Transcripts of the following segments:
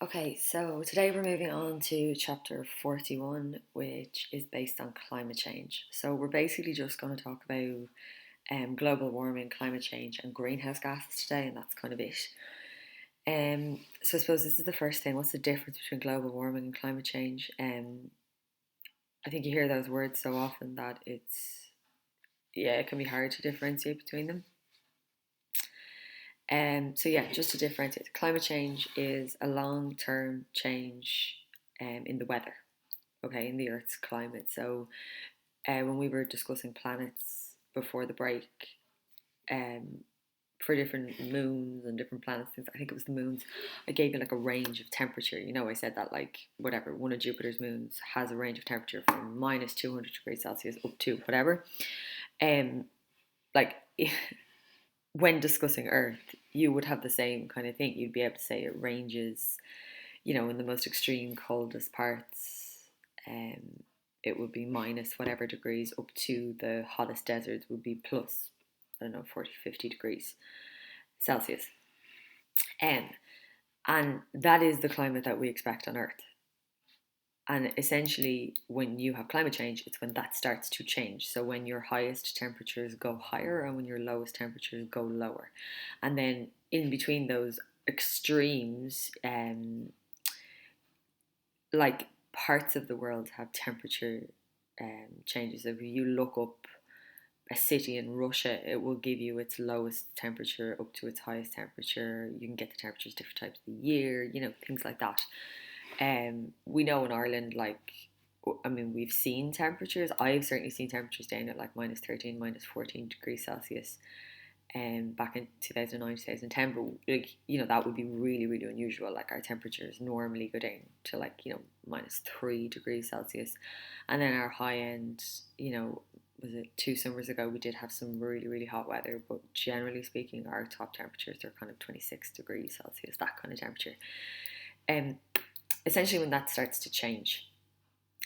Okay, so today we're moving on to chapter 41, which is based on climate change. So we're basically just going to talk about global warming, climate change, and greenhouse gases today, and that's kind of it. So I suppose this is the first thing. What's the difference between global warming and climate change? I think you hear those words so often that it can be hard to differentiate between them. Just to differentiate, climate change is a long-term change in the weather, okay, in the Earth's climate. So when we were discussing planets before the break, um, for different moons and different planets, I think it was the moons, I gave you like a range of temperature. I said that like whatever, one of Jupiter's moons has a range of temperature from minus 200 degrees Celsius up to whatever. Um, like when discussing Earth, you would have the same kind of thing. You'd be able to say it ranges, in the most extreme coldest parts, um, it would be minus whatever degrees up to the hottest deserts would be plus, I don't know, 40, 50 degrees Celsius. Um, and that is the climate that we expect on Earth. And essentially, when you have climate change, it's when that starts to change. So when your highest temperatures go higher and when your lowest temperatures go lower. And then in between those extremes, like parts of the world have temperature changes. If you look up a city in Russia, it will give you its lowest temperature up to its highest temperature. You can get the temperatures different times of the year, things like that. We know in Ireland, we've seen temperatures. I've certainly seen temperatures down at like minus 13, minus 14 degrees Celsius back in 2009, 2010. But that would be really, really unusual. Like our temperatures normally go down to like, minus 3 degrees Celsius. And then our high end, was it 2 summers ago, we did have some really, really hot weather. But generally speaking, our top temperatures are kind of 26 degrees Celsius, that kind of temperature. Um, Essentially, when that starts to change,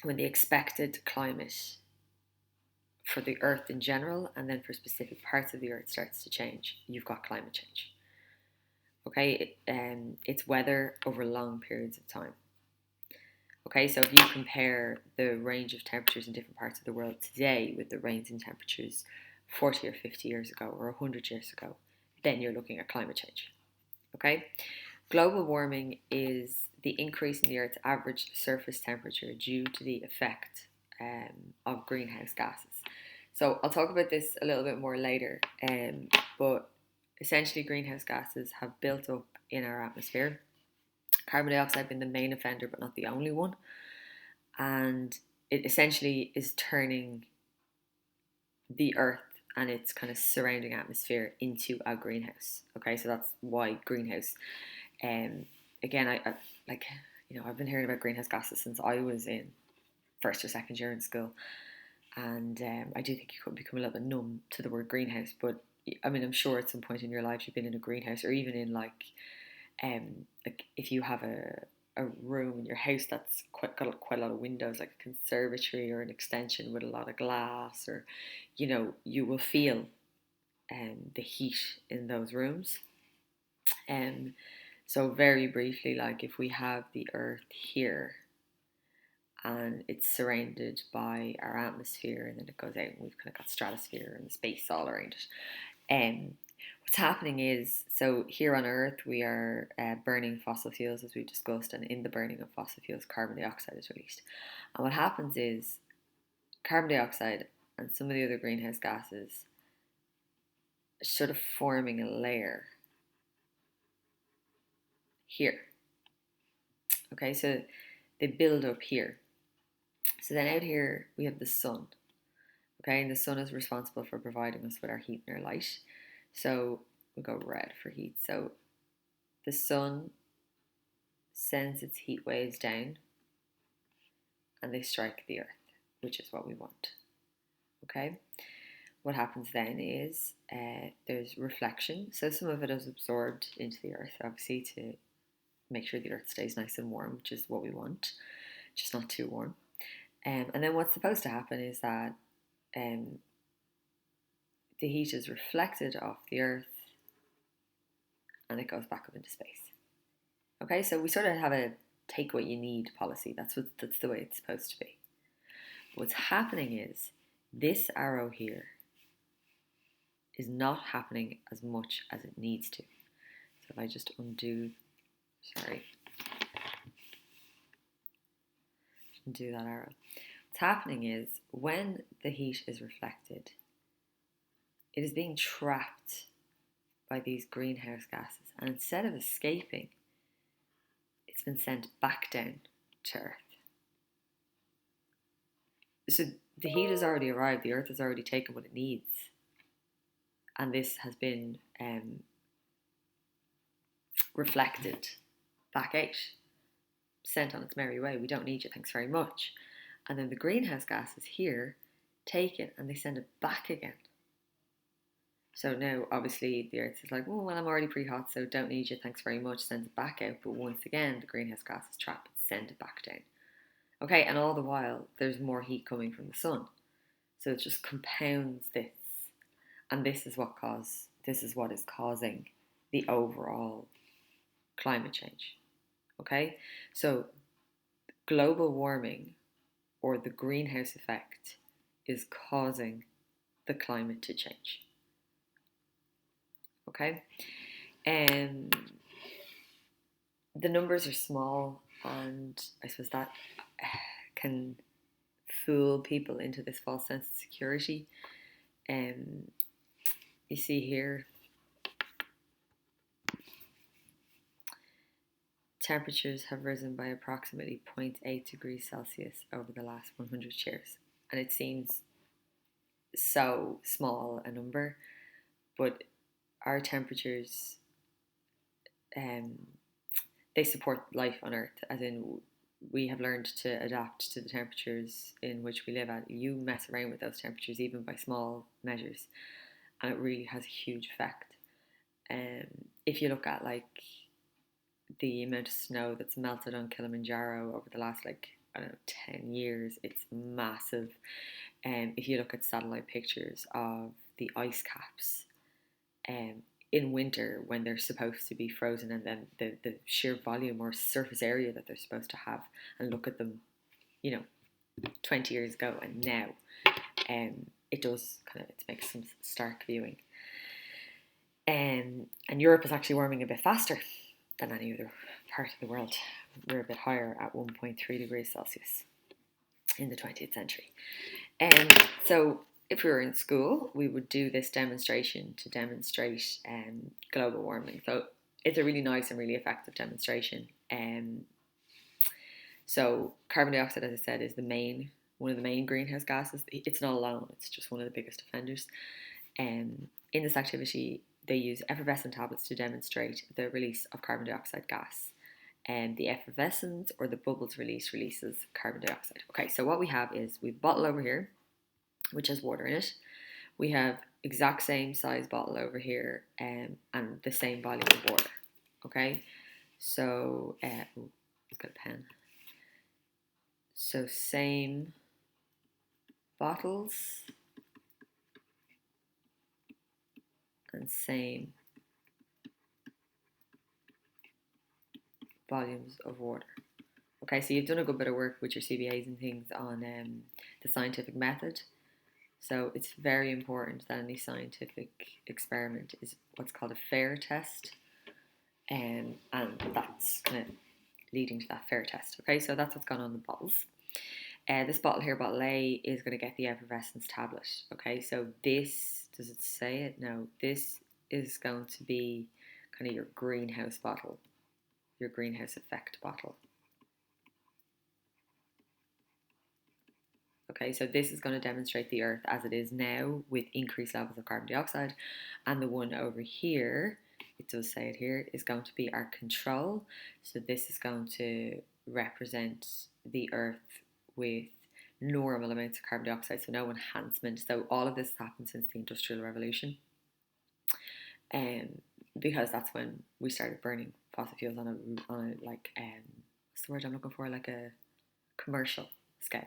when the expected climate for the Earth in general and then for specific parts of the Earth starts to change, you've got climate change. Okay, it's weather over long periods of time. Okay, so if you compare the range of temperatures in different parts of the world today with the range in temperatures 40 or 50 years ago or 100 years ago, then you're looking at climate change. Okay, global warming is the increase in the Earth's average surface temperature due to the effect of greenhouse gases. So I'll talk about this a little bit more later, but essentially greenhouse gases have built up in our atmosphere. Carbon dioxide being the main offender, but not the only one. And it essentially is turning the Earth and its kind of surrounding atmosphere into a greenhouse. Okay, so that's why greenhouse. Um, Again, I've been hearing about greenhouse gases since I was in first or second year in school, and I do think you could become a little bit numb to the word greenhouse. But I'm sure at some point in your life you've been in a greenhouse, or even in like if you have a room in your house that's got quite a lot of windows, like a conservatory or an extension with a lot of glass, or you will feel the heat in those rooms. Um, so very briefly, like if we have the Earth here and it's surrounded by our atmosphere, and then it goes out and we've kind of got stratosphere and space all around it. What's happening is, so here on Earth we are burning fossil fuels, as we discussed, and in the burning of fossil fuels carbon dioxide is released. And what happens is carbon dioxide and some of the other greenhouse gases are sort of forming a layer here. Okay, so they build up here. So then out here we have the sun. Okay, and the sun is responsible for providing us with our heat and our light. So we'll go red for heat. So the sun sends its heat waves down and they strike the earth, which is what we want. Okay, what happens then is there's reflection. So some of it is absorbed into the earth, obviously, to make sure the earth stays nice and warm, which is what we want, just not too warm. And then what's supposed to happen is that um, the heat is reflected off the earth and it goes back up into space. Okay, so we sort of have a take what you need policy. That's the way it's supposed to be. What's happening is this arrow here is not happening as much as it needs to. So if I just undo that arrow. What's happening is when the heat is reflected, it is being trapped by these greenhouse gases, and instead of escaping, it's been sent back down to Earth. So the heat has already arrived, the Earth has already taken what it needs, and this has been reflected back out, sent on its merry way. We don't need you, thanks very much. And then the greenhouse gases here take it and they send it back again. So now, obviously, the Earth is like, oh, well, I'm already pretty hot, so don't need you, thanks very much, sends it back out. But once again, the greenhouse gases trap it, send it back down. Okay, and all the while, there's more heat coming from the sun. So it just compounds this. And this is what is causing the overall climate change. Okay, so global warming or the greenhouse effect is causing the climate to change. Okay, and the numbers are small, and I suppose that can fool people into this false sense of security. You see here, temperatures have risen by approximately 0.8 degrees Celsius over the last 100 years. And it seems so small a number, but our temperatures, they support life on Earth, as in we have learned to adapt to the temperatures in which we live at. You mess around with those temperatures even by small measures, and it really has a huge effect. If you look at like the amount of snow that's melted on Kilimanjaro over the last 10 years, it's massive. If you look at satellite pictures of the ice caps, in winter when they're supposed to be frozen, and then the sheer volume or surface area that they're supposed to have, and look at them, 20 years ago and now, it makes some stark viewing. And Europe is actually warming a bit faster than any other part of the world. We're a bit higher at 1.3 degrees Celsius in the 20th century. So if we were in school, we would do this demonstration to demonstrate global warming. So it's a really nice and really effective demonstration. So carbon dioxide, as I said, is one of the main greenhouse gases. It's not alone, it's just one of the biggest offenders. In this activity, they use effervescent tablets to demonstrate the release of carbon dioxide gas. And the effervescence or the bubbles releases carbon dioxide. Okay, so what we have is we have a bottle over here, which has water in it. We have exact same size bottle over here, and the same volume of water. Okay, so let's get a pen. So same bottles and same volumes of water. Okay, so you've done a good bit of work with your CBAs and things on the scientific method. So it's very important that any scientific experiment is what's called a fair test, and that's kind of leading to that fair test. Okay, so that's what's gone on the bottles. This bottle here, bottle A, is going to get the effervescence tablet. Okay, so this, does it say it? No, this is going to be kind of your greenhouse bottle, your greenhouse effect bottle. Okay, so this is going to demonstrate the Earth as it is now with increased levels of carbon dioxide. And the one over here, it does say it here, is going to be our control. So this is going to represent the Earth with normal amounts of carbon dioxide, so no enhancement. So all of this happened since the Industrial Revolution. Because that's when we started burning fossil fuels on a what's the word I'm looking for? Like a commercial scale.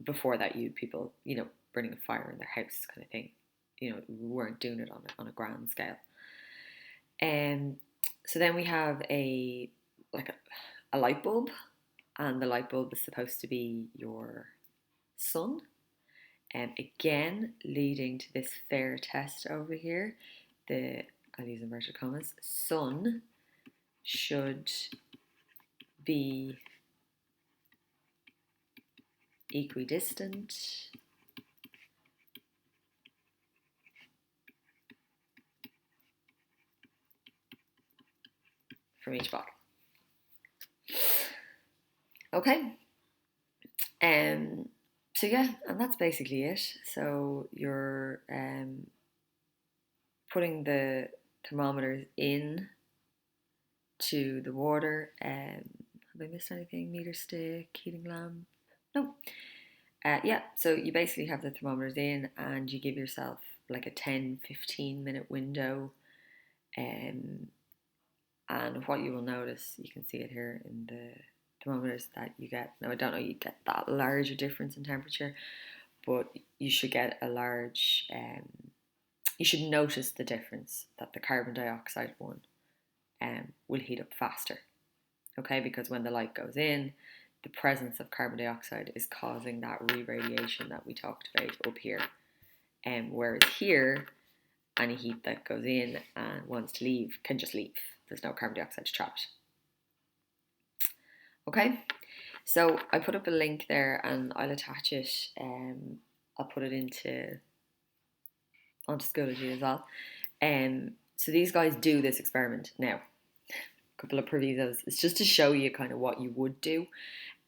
Before that, people, burning a fire in their house kind of thing. We weren't doing it on a grand scale. So then we have a light bulb, and the light bulb is supposed to be your sun. And again, leading to this fair test over here, I'll use inverted commas, sun should be equidistant from each bottle. Okay. So yeah, and that's basically it. So you're putting the thermometers in to the water. Have I missed anything? Meter stick, heating lamp? No. Yeah, so you basically have the thermometers in and you give yourself like a 10-15 minute window. And what you will notice, you can see it here in the thermometers, that you get, now I don't know you get that larger difference in temperature, but you should get a large, you should notice the difference that the carbon dioxide one will heat up faster. Okay, because when the light goes in, the presence of carbon dioxide is causing that re-radiation that we talked about up here. Whereas here, any heat that goes in and wants to leave can just leave. There's no carbon dioxide trapped. Okay, so I put up a link there and I'll attach it. I'll put it onto Schoology as well. So these guys do this experiment now. A couple of provisos. It's just to show you kind of what you would do.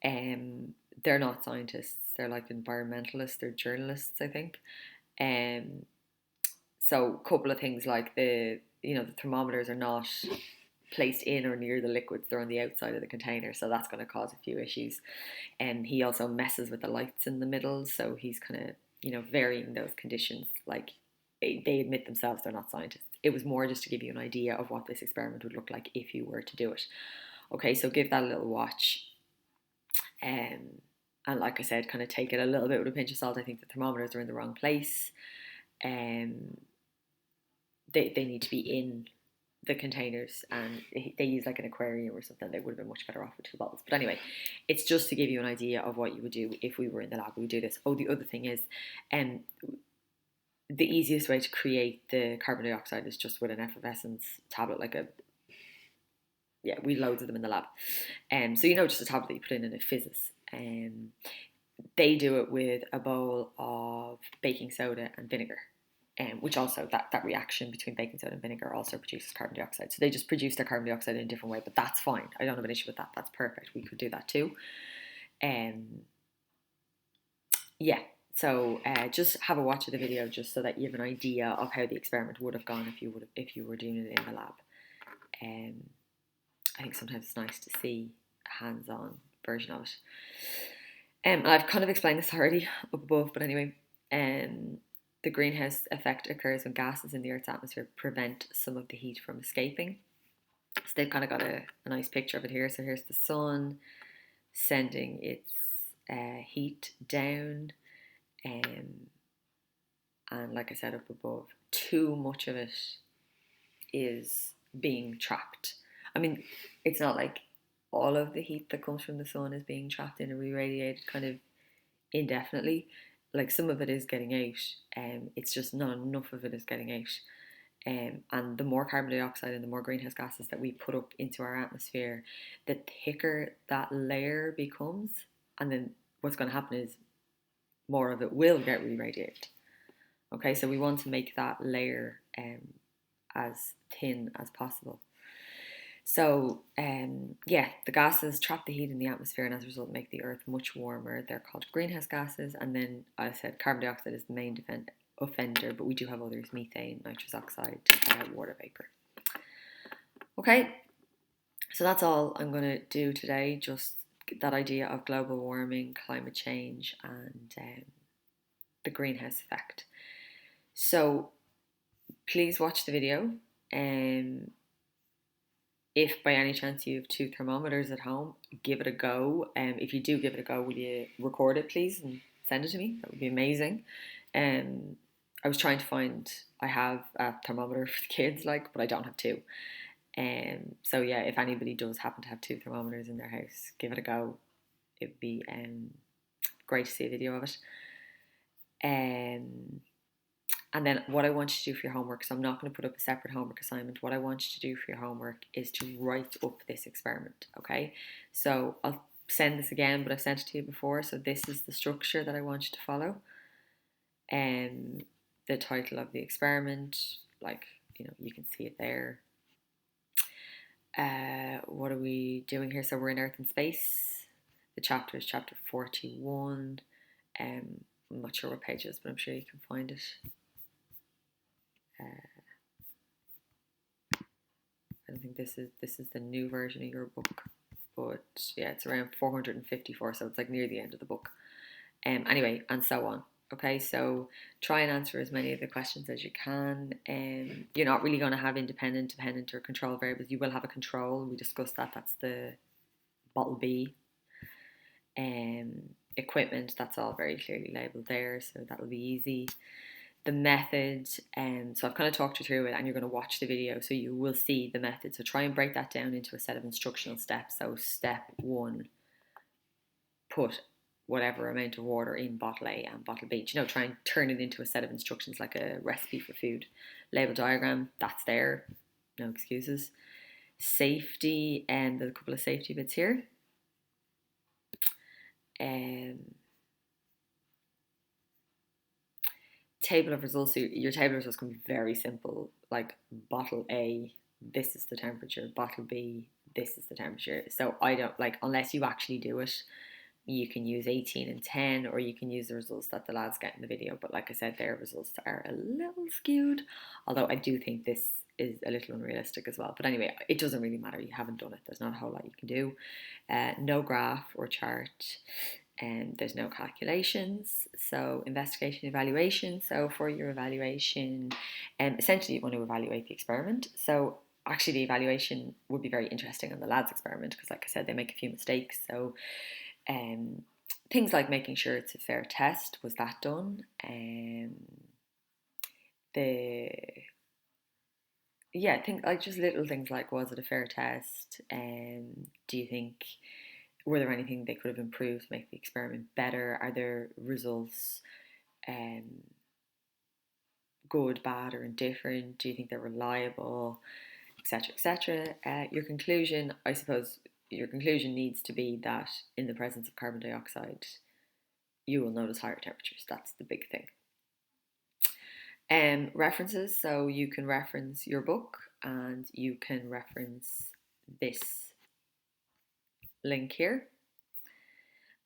They're not scientists. They're like environmentalists. They're journalists, I think. So a couple of things like the thermometers are not placed in or near the liquids. They're on the outside of the container, so that's going to cause a few issues. And he also messes with the lights in the middle, so he's kind of varying those conditions. Like they admit themselves they're not scientists. It was more just to give you an idea of what this experiment would look like if you were to do it. Okay, so give that a little watch. And like I said, kind of take it a little bit with a pinch of salt. I think the thermometers are in the wrong place. They need to be in the containers, and they use like an aquarium or something. They would have been much better off with 2 bottles. But anyway, it's just to give you an idea of what you would do if we were in the lab. We would do this. Oh, the other thing is, the easiest way to create the carbon dioxide is just with an effervescence tablet, we loads of them in the lab. So just a tablet that you put in and it fizzes. They do it with a bowl of baking soda and vinegar. Which also, that reaction between baking soda and vinegar also produces carbon dioxide. So they just produce their carbon dioxide in a different way, but that's fine. I don't have an issue with that. That's perfect. We could do that too. So just have a watch of the video just so that you have an idea of how the experiment would have gone if you were doing it in the lab. I think sometimes it's nice to see a hands-on version of it. And I've kind of explained this already up above, but anyway, the greenhouse effect occurs when gases in the Earth's atmosphere prevent some of the heat from escaping. So they've kind of got a nice picture of it here. So here's the sun sending its heat down. And like I said up above, too much of it is being trapped. I mean, it's not like all of the heat that comes from the sun is being trapped in and re-radiated kind of indefinitely. Like some of it is getting out, it's just not enough of it is getting out. And the more carbon dioxide and the more greenhouse gases that we put up into our atmosphere, the thicker that layer becomes. And then what's going to happen is more of it will get re-radiated. Okay, so we want to make that layer as thin as possible. So, the gases trap the heat in the atmosphere and as a result make the Earth much warmer. They're called greenhouse gases. And then I said carbon dioxide is the main offender, but we do have others: methane, nitrous oxide, water vapor. Okay, so that's all I'm going to do today. Just that idea of global warming, climate change, and the greenhouse effect. So please watch the video. If by any chance you have 2 thermometers at home, give it a go. If you do give it a go, will you record it, please, and send it to me? That would be amazing. I was trying to find, I have a thermometer for the kids, but I don't have 2. So yeah, if anybody does happen to have two thermometers in their house, give it a go. It'd be great to see a video of it. And then what I want you to do for your homework, so I'm not going to put up a separate homework assignment. What I want you to do for your homework is to write up this experiment, okay? So I'll send this again, but I've sent it to you before. So this is the structure that I want you to follow. And the title of the experiment, like, you can see it there. What are we doing here? So we're in Earth and Space. The chapter is chapter 41. I'm not sure what page it is, but I'm sure you can find it. I don't think this is the new version of your book, but yeah, it's around 454, so it's like near the end of the book. Anyway, and so on. Okay, so try and answer as many of the questions as you can. You're not really going to have independent, dependent, or control variables. You will have a control. We discussed that. That's the bottle B. Equipment, that's all very clearly labelled there, so that'll be easy. The method, so I've kind of talked you through it, and you're going to watch the video, so you will see the method. So try and break that down into a set of instructional steps. So step 1, put whatever amount of water in bottle A and bottle B. Try and turn it into a set of instructions like a recipe for food. Label diagram, that's there, no excuses. Safety, and there's a couple of safety bits here. Table of results. So your table of results can be very simple, like bottle A, this is the temperature, bottle B, this is the temperature. So I don't like, unless you actually do it, you can use 18 and 10, or you can use the results that the lads get in the video. But like I said, their results are a little skewed, although I do think this is a little unrealistic as well. But anyway, it doesn't really matter. You haven't done it. There's not a whole lot you can do. No graph or chart. And there's no calculations. So investigation, evaluation. So for your evaluation, essentially you want to evaluate the experiment. So actually the evaluation would be very interesting on the lads' experiment, because like I said, they make a few mistakes. So things like making sure it's a fair test, was that done? Think like just little things like, was it a fair test? Do you think, were there anything they could have improved to make the experiment better? Are their results good, bad, or indifferent? Do you think they're reliable, etc., etc.? Your conclusion, I suppose, your conclusion needs to be that in the presence of carbon dioxide, you will notice higher temperatures. That's the big thing. References, so you can reference your book and you can reference this link here.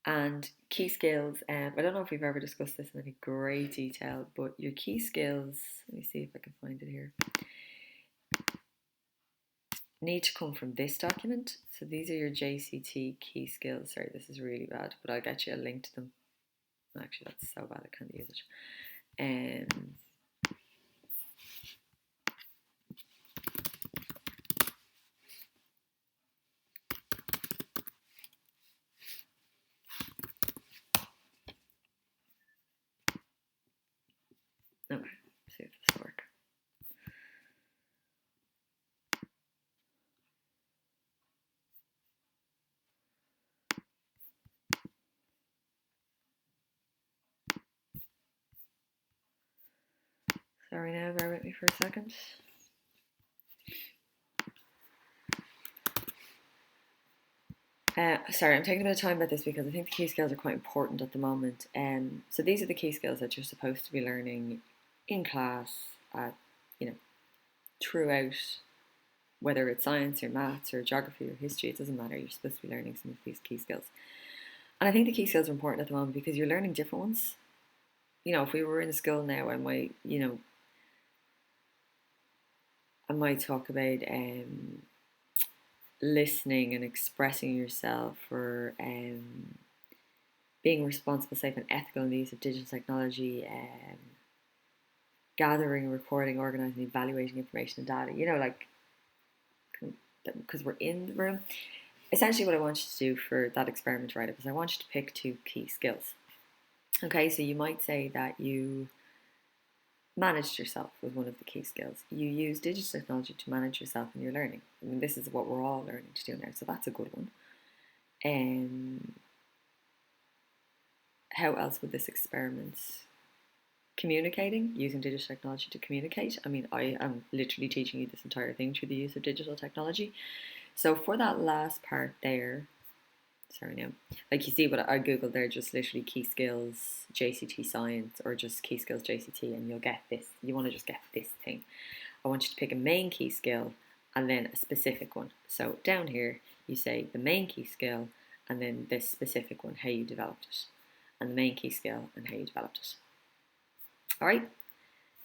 And key skills, I don't know if we've ever discussed this in any great detail, but your key skills, let me see if I can find it here, need to come from this document. So these are your JCT key skills. Sorry, this is really bad, but I'll get you a link to them. Actually, that's so bad I can't use it. Okay, see if this will work. Sorry now, bear with me for a second. Sorry, I'm taking a bit of time about this because I think the key skills are quite important at the moment. So these are the key skills that you're supposed to be learning in class, throughout, whether it's science or maths or geography or history, it doesn't matter. You're supposed to be learning some of these key skills. And I think the key skills are important at the moment because you're learning different ones. If we were in school now, I might talk about listening and expressing yourself, or being responsible, safe and ethical in the use of digital technology, gathering, recording, organising, evaluating information and data, because we're in the room. Essentially what I want you to do for that experiment write-up is I want you to pick 2 key skills. Okay, so you might say that you managed yourself was one of the key skills. You use digital technology to manage yourself and your learning. I mean, this is what we're all learning to do now, so that's a good one. How else would this experiment? Communicating, using digital technology to communicate. I mean, I am literally teaching you this entire thing through the use of digital technology. So for that last part there, sorry now, like you see what I googled there, just literally key skills JCT science or just key skills JCT, and you'll get this. You want to just get this thing. I want you to pick a main key skill and then a specific one. So down here you say the main key skill and then this specific one, how you developed it, and the main key skill and how you developed it. All right,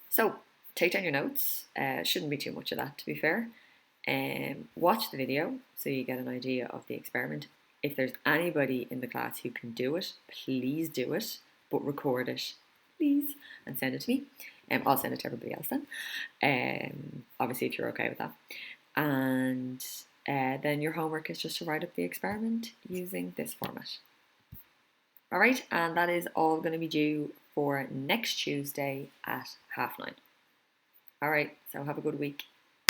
so take down your notes. Shouldn't be too much of that, to be fair. Watch the video so you get an idea of the experiment. If there's anybody in the class who can do it, please do it, but record it, please, and send it to me. I'll send it to everybody else then, obviously if you're okay with that. And then your homework is just to write up the experiment using this format. All right, and that is all going to be due for next Tuesday at 9:30. All right, so have a good week.